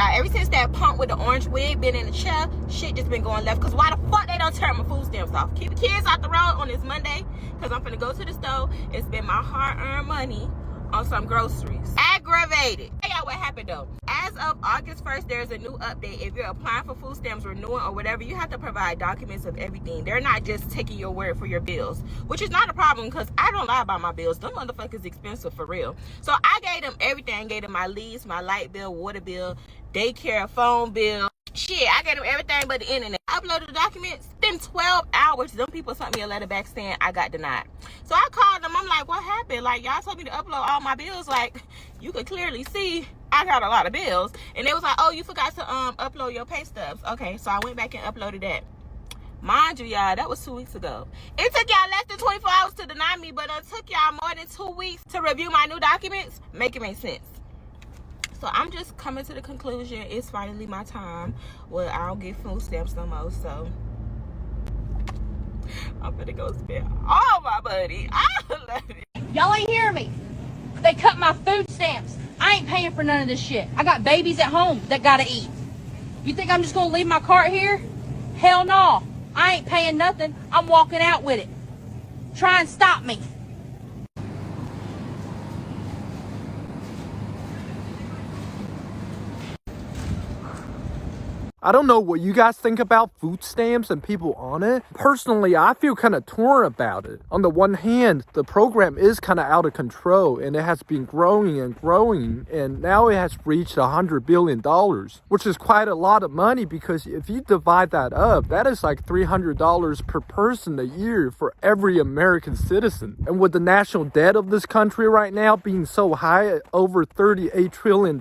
y'all. Ever since that punk with the orange wig been in the chair, shit just been going left. Because why the fuck they don't turn my food stamps off? Keep the kids out the road on this Monday, because I'm finna go to the store and spend my hard-earned money on some groceries. Aggravated. Hey y'all, what happened though? As of August 1st, there's a new update. If you're applying for food stamps, renewing or whatever, you have to provide documents of everything. They're not just taking your word for your bills, which is not a problem because I don't lie about my bills. Them motherfuckers expensive for real. So I gave them everything. Gave them my lease, my light bill, water bill, daycare, phone bill. Shit, I gave them everything but the internet. I uploaded the documents. Within 12 hours, them people sent me a letter back saying I got denied. So I called them. I'm like, what happened? Like, y'all told me to upload all my bills. Like, you could clearly see I got a lot of bills. And they was like, oh, you forgot to upload your pay stubs. Okay, so I went back and uploaded that. Mind you, y'all, that was 2 weeks ago. It took y'all less than 24 hours to deny me, but it took y'all more than 2 weeks to review my new documents. Make it make sense. So I'm just coming to the conclusion it's finally my time. Well, I don't get food stamps no more, so I'm gonna go spend all my money. I love it. Y'all ain't hearing me. They cut my food stamps. I ain't paying for none of this shit. I got babies at home that gotta eat. You think I'm just gonna leave my cart here? Hell no. I ain't paying nothing. I'm walking out with it. Try and stop me. I don't know what you guys think about food stamps and people on it. Personally, I feel kind of torn about it. On the one hand, the program is kind of out of control and it has been growing and growing, and now it has reached $100 billion, which is quite a lot of money because if you divide that up, that is like $300 per person a year for every American citizen. And with the national debt of this country right now being so high at over $38 trillion,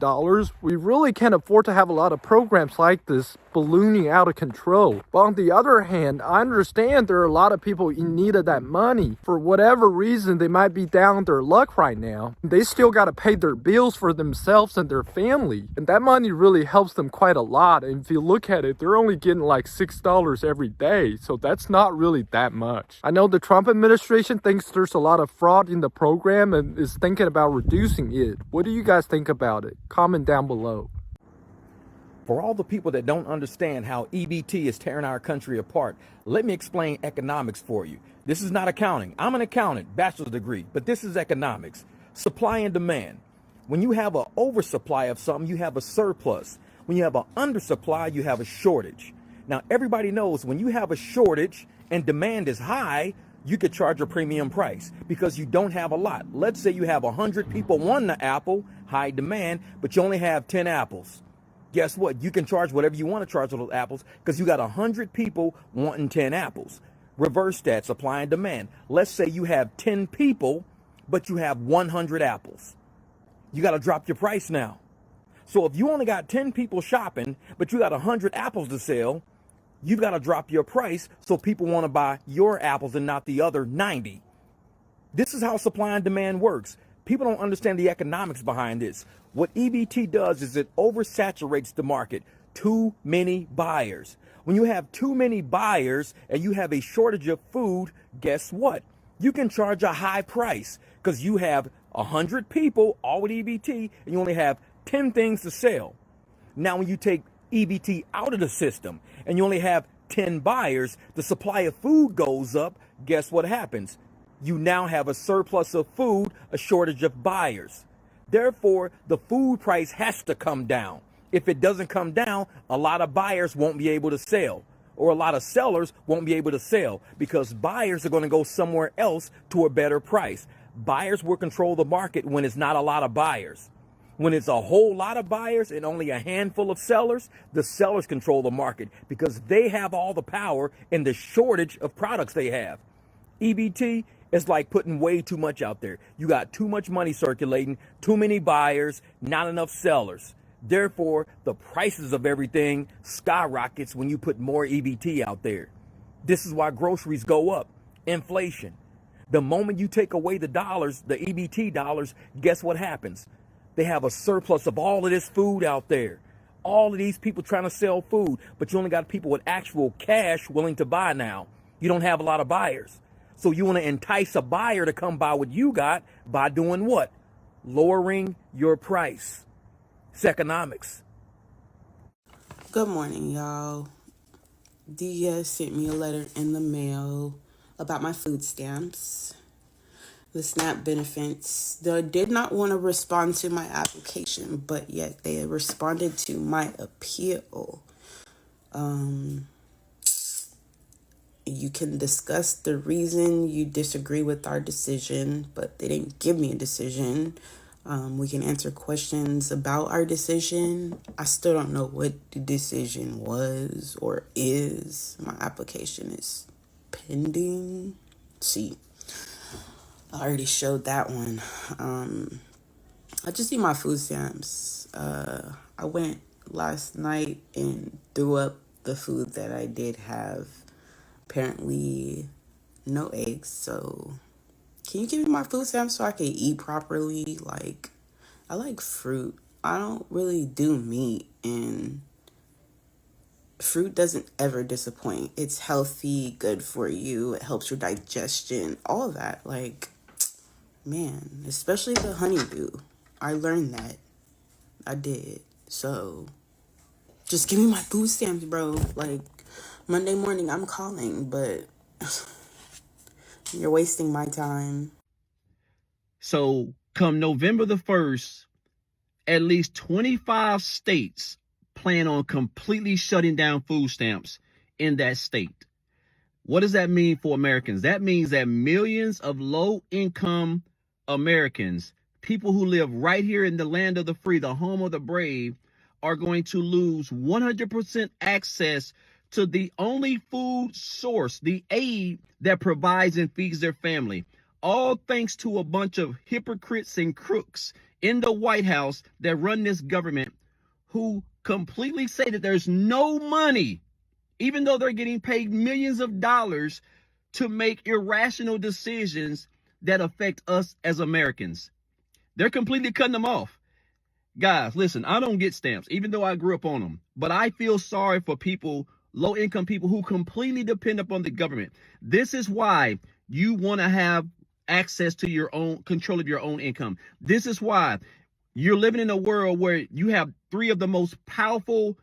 we really can't afford to have a lot of programs like this ballooning out of control. But on the other hand, I understand there are a lot of people in need of that money. For whatever reason, they might be down on their luck right now. They still got to pay their bills for themselves and their family. And that money really helps them quite a lot. And if you look at it, they're only getting like $6 every day. So that's not really that much. I know the Trump administration thinks there's a lot of fraud in the program and is thinking about reducing it. What do you guys think about it? Comment down below. For all the people that don't understand how EBT is tearing our country apart, let me explain economics for you. This is not accounting. I'm an accountant, bachelor's degree, but this is economics. Supply and demand. When you have an oversupply of something, you have a surplus. When you have an undersupply, you have a shortage. Now, everybody knows when you have a shortage and demand is high, you could charge a premium price because you don't have a lot. Let's say you have 100 people wanting an apple, high demand, but you only have 10 apples. Guess what? You can charge whatever you want to charge for those apples because you got 100 people wanting 10 apples. Reverse that, supply and demand. Let's say you have 10 people, but you have 100 apples. You got to drop your price now. So if you only got 10 people shopping, but you got 100 apples to sell, you've got to drop your price so people want to buy your apples and not the other 90. This is how supply and demand works. People don't understand the economics behind this. What EBT does is it oversaturates the market. Too many buyers. When you have too many buyers and you have a shortage of food, guess what? You can charge a high price because you have 100 people, all with EBT, and you only have 10 things to sell. Now, when you take EBT out of the system and you only have 10 buyers, the supply of food goes up. Guess what happens? You now have a surplus of food, a shortage of buyers. Therefore, the food price has to come down. If it doesn't come down, a lot of buyers won't be able to sell, or a lot of sellers won't be able to sell because buyers are going to go somewhere else to a better price. Buyers will control the market when it's not a lot of buyers. When it's a whole lot of buyers and only a handful of sellers, the sellers control the market because they have all the power in the shortage of products they have. EBT is like putting way too much out there. You got too much money circulating, too many buyers, not enough sellers. Therefore, the prices of everything skyrockets when you put more EBT out there. This is why groceries go up. Inflation. The moment you take away the dollars, the EBT dollars, guess what happens? They have a surplus of all of this food out there. All of these people trying to sell food, but you only got people with actual cash willing to buy now. You don't have a lot of buyers. So you want to entice a buyer to come buy what you got by doing what? Lowering your price. It's economics. Good morning, y'all. Dia sent me a letter in the mail about my food stamps, the SNAP benefits. They did not want to respond to my application, but yet they responded to my appeal. You can discuss the reason you disagree with our decision, but they didn't give me a decision. We can answer questions about our decision. I still don't know what the decision was or is. My application is pending. See, I already showed that one. I just need my food stamps. I went last night and threw up the food that I did have. Apparently, no eggs, so can you give me my food stamps so I can eat properly? Like, I like fruit. I don't really do meat, and fruit doesn't ever disappoint. It's healthy, good for you. It helps your digestion, all of that. Like, man, especially the honeydew. I learned that. I did. So, just give me my food stamps, bro. Like, Monday morning, I'm calling, but you're wasting my time. So come November the 1st, at least 25 states plan on completely shutting down food stamps in that state. What does that mean for Americans? That means that millions of low-income Americans, people who live right here in the land of the free, the home of the brave, are going to lose 100% access to the only food source, the aid that provides and feeds their family. All thanks to a bunch of hypocrites and crooks in the White House that run this government who completely say that there's no money, even though they're getting paid millions of dollars to make irrational decisions that affect us as Americans. They're completely cutting them off. Guys, listen, I don't get stamps, even though I grew up on them. But I feel sorry for people, low-income people who completely depend upon the government. This is why you want to have access to your own control of your own income. This is why you're living in a world where you have three of the most powerful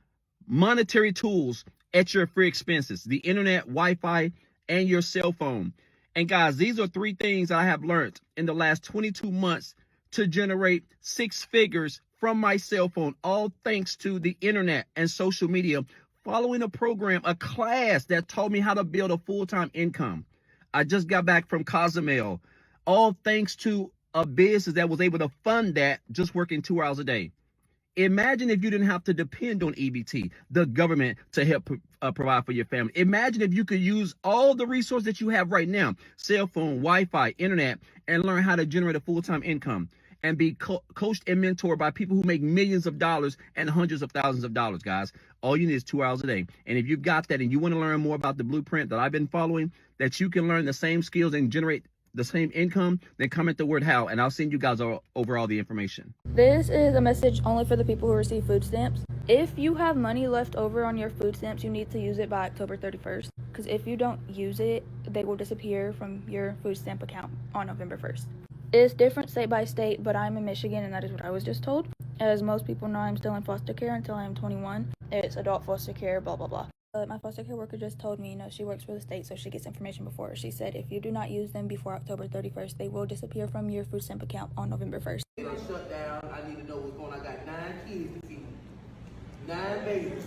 monetary tools at your free expenses: the internet, Wi-Fi, and your cell phone. And guys, these are three things I have learned in the last 22 months to generate six figures from my cell phone, all thanks to the internet and social media, following a program, a class that taught me how to build a full-time income. I just got back from Cozumel, all thanks to a business that was able to fund that just working 2 hours a day. Imagine if you didn't have to depend on EBT, the government, to help provide for your family. Imagine if you could use all the resources that you have right now, cell phone, Wi-Fi, internet, and learn how to generate a full-time income and be coached and mentored by people who make millions of dollars and hundreds of thousands of dollars, guys. All you need is 2 hours a day. And if you've got that and you want to learn more about the blueprint that I've been following, that you can learn the same skills and generate the same income, then comment the word how, and I'll send you guys over all the information. This is a message only for the people who receive food stamps. If you have money left over on your food stamps, you need to use it by October 31st. Because if you don't use it, they will disappear from your food stamp account on November 1st. It's different state by state, but I'm in Michigan, and that is what I was just told. As most people know, I'm still in foster care until I'm 21. It's adult foster care, blah, blah, blah. My foster care worker just told me, she works for the state, so she gets information before. She said if you do not use them before October 31st, they will disappear from your food stamp account on November 1st. They don't shut down. I need to know what's going on. I got 9 kids to feed. 9 babies.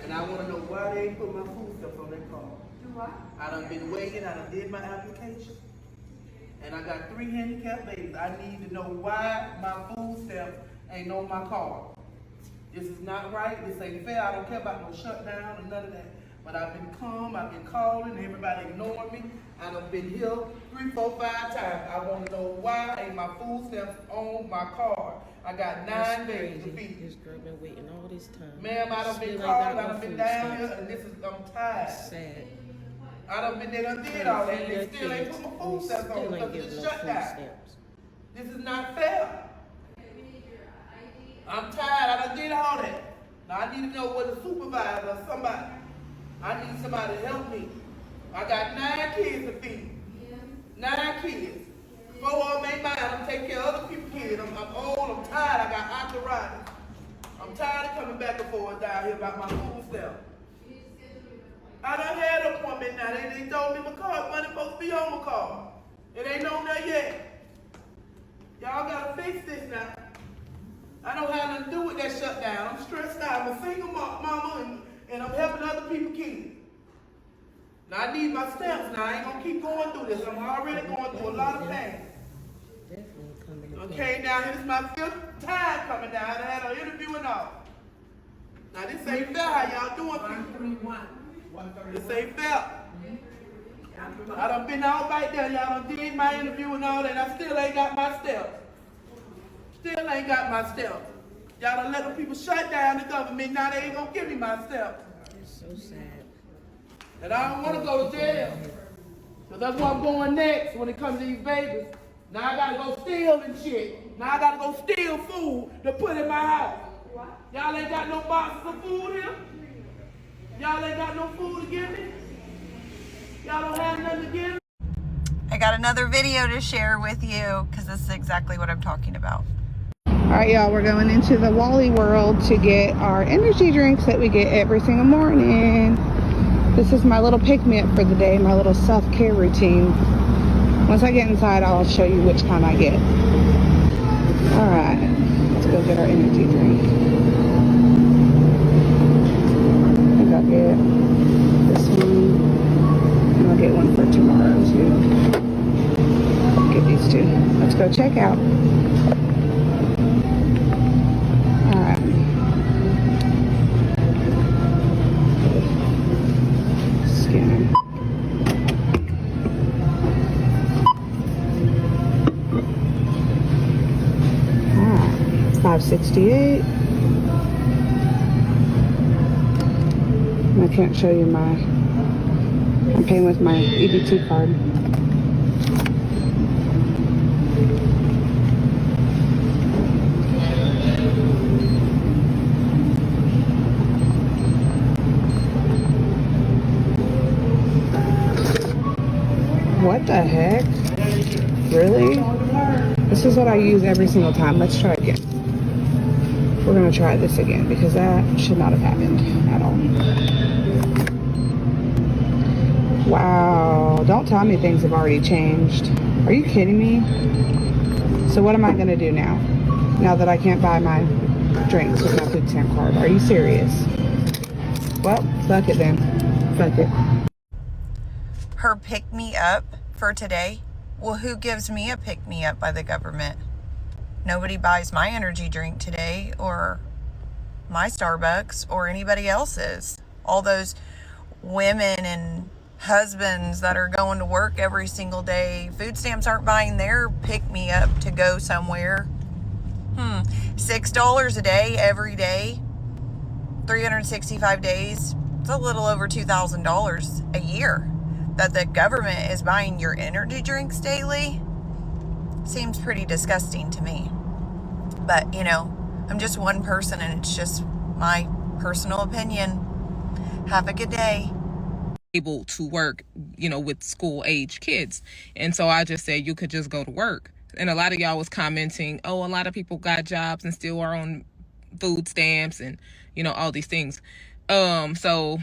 And I want to know why they ain't put my food stuff on their car. Do what? I done been waiting. I done did my application. And I got 3 handicapped babies. I need to know why my food stamp ain't on my card. This is not right. This ain't fair. I don't care about no shutdown or none of that. But I've been calm. I've been calling. Everybody ignoring me. I done been here 3, 4, 5 times. I want to know why ain't my food stamps on my card. I got 9 babies to feed. This girl been waiting all this time. Ma'am, I done been calling. I done been down here, and I'm tired. Sad. I done been there, done did all that, and they still ain't put my food stamps on because of the shutdown. This is not fair. I'm tired. I done did all that. Now I need to know what a supervisor or somebody. I need somebody to help me. I got 9 kids to feed. 9 kids. 4 of them ain't mine. I'm taking care of other people's kids. I'm old. I'm tired. I got arthritis. I'm tired of coming back and forth down here about my food stamp. I done had an appointment now. They told me my card money supposed to be on my card. It ain't on there yet. Y'all gotta fix this now. I don't have nothing to do with that shutdown. I'm stressed out. I'm a single mama and I'm helping other people kids. Now I need my stamps now. I ain't gonna keep going through this. I'm already going through a lot of pain. Okay, now here's my 5th time coming down. I had an interview and all. Now this ain't fair how y'all doing people. This ain't fair. I done been out right there. Y'all done did my interview and all that. I still ain't got my steps. Still ain't got my steps. Y'all done let the people shut down the government. Now they ain't gonna give me my steps. It's so sad. And I don't want to go to jail. Because that's where I'm going next when it comes to these babies. Now I gotta go steal and shit. Now I gotta go steal food to put in my house. Y'all ain't got no boxes of food here? Y'all ain't got no food to give me? Y'all don't have nothing to give me? I got another video to share with you because this is exactly what I'm talking about. Alright y'all, we're going into the Wally World to get our energy drinks that we get every single morning. This is my little pick-me-up for the day, my little self-care routine. Once I get inside, I'll show you which kind I get. Alright, let's go get our energy drink. I think I'll get this one, and I'll get one for tomorrow too. I'll get these two. Let's go check out. $5.68. I can't show you I'm paying with my EBT card. What the heck? Really? This is what I use every single time. Let's try again. We're gonna try this again because that should not have happened at all. Wow, don't tell me things have already changed. Are you kidding me? So what am I gonna do now? Now that I can't buy my drinks with my food stamp card? Are you serious? Well, fuck it then. Fuck it. Her pick-me-up for today? Well, who gives me a pick-me-up by the government? Nobody buys my energy drink today or my Starbucks or anybody else's. All those women and husbands that are going to work every single day, food stamps aren't buying their pick-me-up to go somewhere. $6 a day every day, 365 days. It's a little over $2,000 a year that the government is buying your energy drinks daily. Seems pretty disgusting to me. But, you know, I'm just one person and it's just my personal opinion. Have a good day. Able to work, you know, with school age kids. And so I just said you could just go to work. And a lot of y'all was commenting, oh, a lot of people got jobs and still are on food stamps and, you know, all these things. So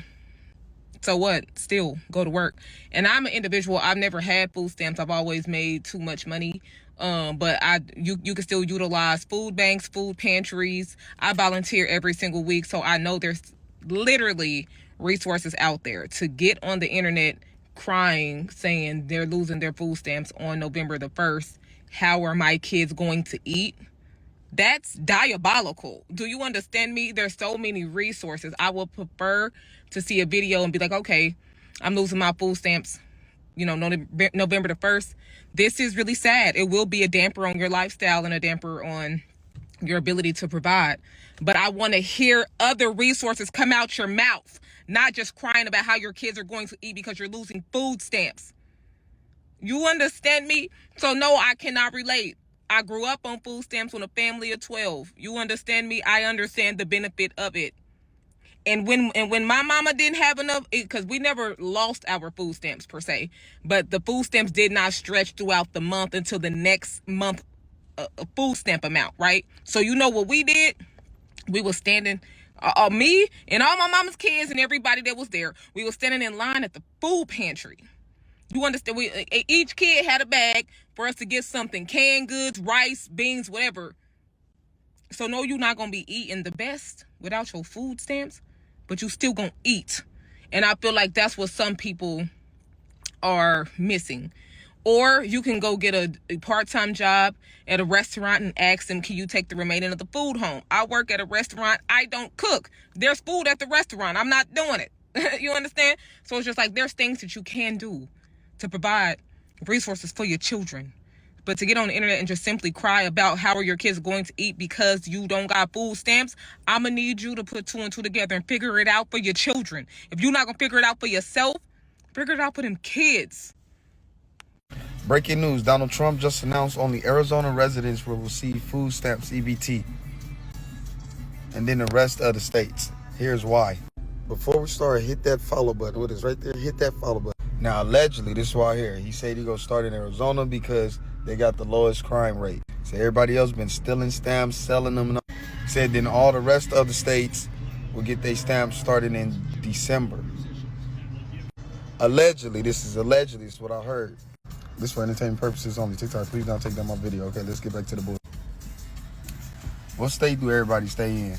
what? Still go to work. And I'm an individual. I've never had food stamps. I've always made too much money. But you can still utilize food banks, food pantries. I volunteer every single week. So I know there's literally resources out there to get on the internet crying, saying they're losing their food stamps on November the 1st. How are my kids going to eat? That's diabolical. Do you understand me? There's so many resources. I would prefer to see a video and be like, okay, I'm losing my food stamps, you know, November the 1st. This is really sad. It will be a damper on your lifestyle and a damper on your ability to provide. But I want to hear other resources come out your mouth, not just crying about how your kids are going to eat because you're losing food stamps. You understand me? So no, I cannot relate. I grew up on food stamps with a family of 12. You understand me? I understand the benefit of it. And when my mama didn't have enough, because we never lost our food stamps per se, but the food stamps did not stretch throughout the month until the next month food stamp amount, right? So you know what we did? We were standing, me and all my mama's kids and everybody that was there, we were standing in line at the food pantry. You understand? Each kid had a bag for us to get something, canned goods, rice, beans, whatever. So no, you're not going to be eating the best without your food stamps, but you still going to eat. And I feel like that's what some people are missing. Or you can go get a part-time job at a restaurant and ask them, can you take the remaining of the food home? I work at a restaurant. I don't cook. There's food at the restaurant. I'm not doing it. You understand? So it's just like there's things that you can do to provide resources for your children. But to get on the internet and just simply cry about how are your kids going to eat because you don't got food stamps, I'm going to need you to put 2 and 2 together and figure it out for your children. If you're not going to figure it out for yourself, figure it out for them kids. Breaking news, Donald Trump just announced only Arizona residents will receive food stamps EBT. And then the rest of the states. Here's why. Before we start, hit that follow button. What is right there? Hit that follow button. Now, allegedly, this is why I hear. He said he going to start in Arizona because they got the lowest crime rate. So everybody else been stealing stamps, selling them. And he said then all the rest of the states will get their stamps starting in December. Allegedly, this is what I heard. This for entertainment purposes only. TikTok, please don't take down my video. Okay, let's get back to the book. What state do everybody stay in?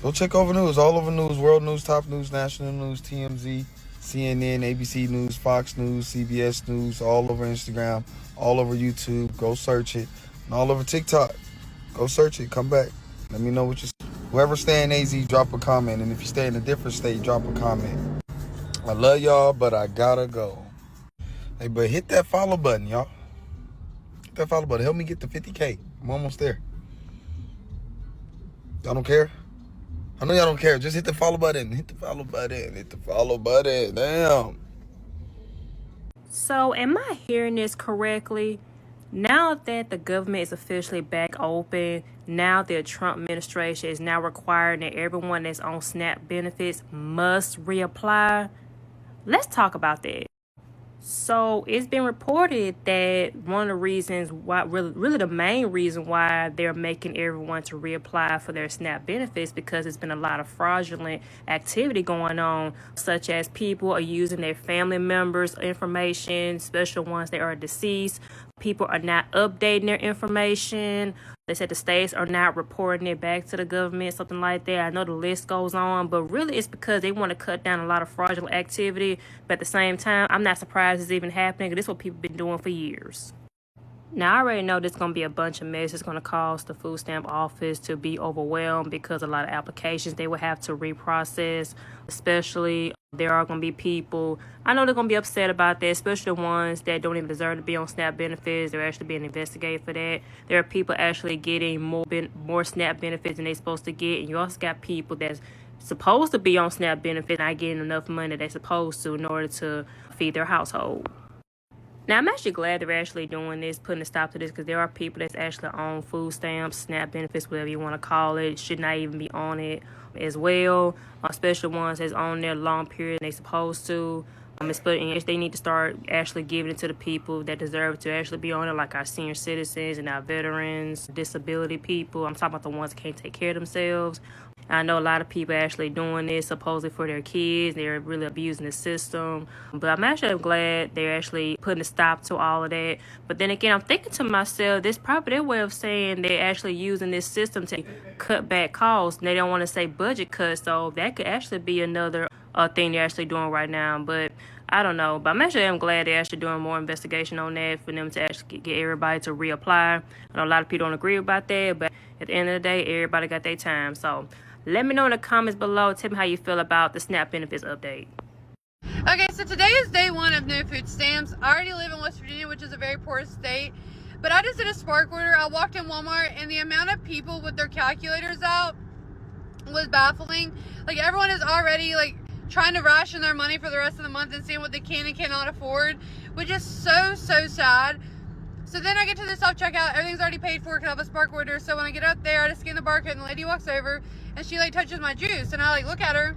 Go check over news. All over news. World news, top news, national news, TMZ, CNN, ABC News, Fox News, CBS News, all over Instagram, all over YouTube. Go search it. And all over TikTok. Go search it. Come back. Let me know what you see. Whoever stay in AZ, drop a comment. And if you stay in a different state, drop a comment. I love y'all, but I gotta go. Hey, but hit that follow button, y'all. Hit that follow button. Help me get to 50K. I'm almost there. Y'all don't care? I know y'all don't care. Just hit the follow button. Hit the follow button. Hit the follow button. Damn. So, am I hearing this correctly? Now that the government is officially back open, now the Trump administration is now requiring that everyone that's on SNAP benefits must reapply. Let's talk about that. So it's been reported that one of the reasons why, really the main reason why they're making everyone to reapply for their SNAP benefits, because there's been a lot of fraudulent activity going on, such as people are using their family members' information, especially ones that are deceased. People are not updating their information. They said the states are not reporting it back to the government, something like that. I know the list goes on, but really it's because they want to cut down a lot of fraudulent activity. But at the same time, I'm not surprised it's even happening, because this is what people have been doing for years. Now, I already know there's going to be a bunch of mess. It's going to cause the food stamp office to be overwhelmed because a lot of applications they will have to reprocess, especially there are going to be people, I know they're going to be upset about that, especially the ones that don't even deserve to be on SNAP benefits. They're actually being investigated for that. There are people actually getting more SNAP benefits than they're supposed to get. And you also got people that's supposed to be on SNAP benefits not getting enough money they're supposed to in order to feed their household. Now, I'm actually glad they're actually doing this, putting a stop to this, because there are people that's actually on food stamps, SNAP benefits, whatever you want to call it, should not even be on it as well, especially ones that's on there long period and they supposed to. Especially they need to start actually giving it to the people that deserve to actually be on it, like our senior citizens and our veterans, disability people. I'm talking about the ones that can't take care of themselves. I know a lot of people are actually doing this supposedly for their kids. They're really abusing the system. But I'm actually glad they're actually putting a stop to all of that. But then again, I'm thinking to myself, this probably their way of saying they're actually using this system to cut back costs. And they don't want to say budget cuts, so that could actually be another thing they're actually doing right now. But I don't know. But I'm glad they're actually doing more investigation on that for them to actually get everybody to reapply. I know a lot of people don't agree about that, but at the end of the day, everybody got their time. So let me know in the comments below. Tell me how you feel about the SNAP benefits update. Okay, so today is day 1 of no food stamps. I already live in West Virginia, which is a very poor state. But I just did a spark order. I walked in Walmart, and the amount of people with their calculators out was baffling. Like, everyone is already, like, trying to ration their money for the rest of the month and seeing what they can and cannot afford, which is so sad. So then I get to the self-checkout. Everything's already paid for because I have a spark order. So when I get up there, I just scan the barcode, and the lady walks over, and she, like, touches my juice. And I, like, look at her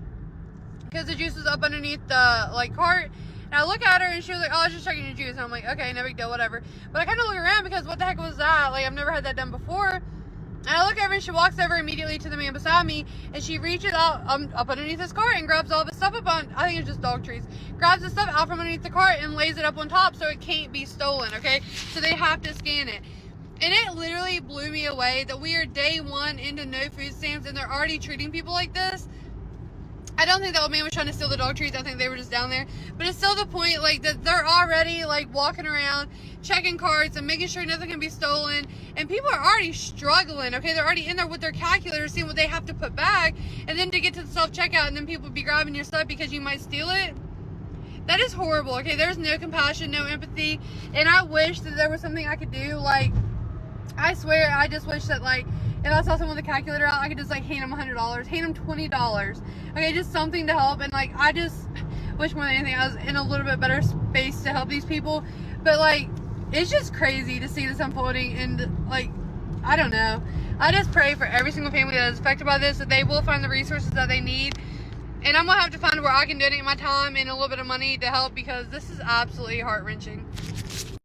because the juice was up underneath the, like, cart. And I look at her, and she was like, oh, I was just checking your juice. And I'm like, okay, no big deal, whatever. But I kind of look around because what the heck was that? Like, I've never had that done before. And I look over and she walks over immediately to the man beside me, and she reaches out up underneath his cart and grabs all the stuff up on, I think it's just dog trees, grabs the stuff out from underneath the cart and lays it up on top so it can't be stolen, okay? So they have to scan it. And it literally blew me away that we are day one into no food stamps and they're already treating people like this. I don't think the old man was trying to steal the dog treats. I think they were just down there. But it's still the point, like, that they're already, like, walking around, checking carts and making sure nothing can be stolen. And people are already struggling, okay? They're already in there with their calculators, seeing what they have to put back. And then to get to the self-checkout and then people be grabbing your stuff because you might steal it. That is horrible, okay? There's no compassion, no empathy. And I wish that there was something I could do, like, I swear, I just wish that, like, if I saw someone with a calculator out, I could just, like, hand them $100, hand them $20. Okay, just something to help. And, like, I just wish more than anything I was in a little bit better space to help these people. But, like, it's just crazy to see this unfolding. And, like, I don't know. I just pray for every single family that is affected by this, that they will find the resources that they need. And I'm going to have to find where I can donate my time and a little bit of money to help, because this is absolutely heart-wrenching.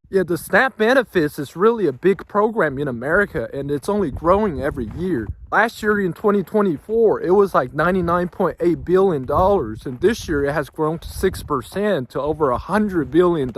Yeah, the SNAP benefits is really a big program in America, and it's only growing every year. Last year in 2024, it was like $99.8 billion, and this year it has grown to 6% to over $100 billion.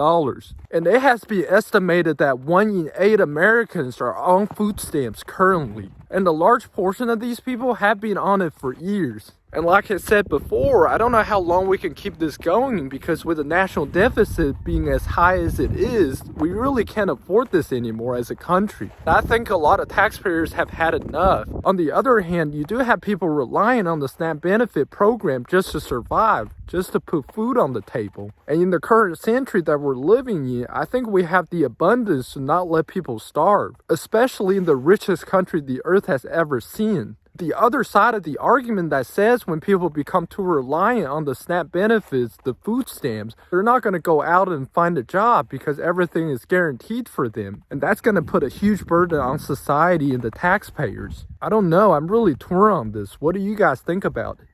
And it has been estimated that 1 in 8 Americans are on food stamps currently, and a large portion of these people have been on it for years. And like I said before, I don't know how long we can keep this going, because with the national deficit being as high as it is, we really can't afford this anymore as a country. I think a lot of taxpayers have had enough. On the other hand, you do have people relying on the SNAP benefit program just to survive, just to put food on the table. And in the current century that we're living in, I think we have the abundance to not let people starve, especially in the richest country the earth has ever seen. The other side of the argument that says when people become too reliant on the SNAP benefits, the food stamps, they're not going to go out and find a job because everything is guaranteed for them. And that's going to put a huge burden on society and the taxpayers. I don't know. I'm really torn on this. What do you guys think about it?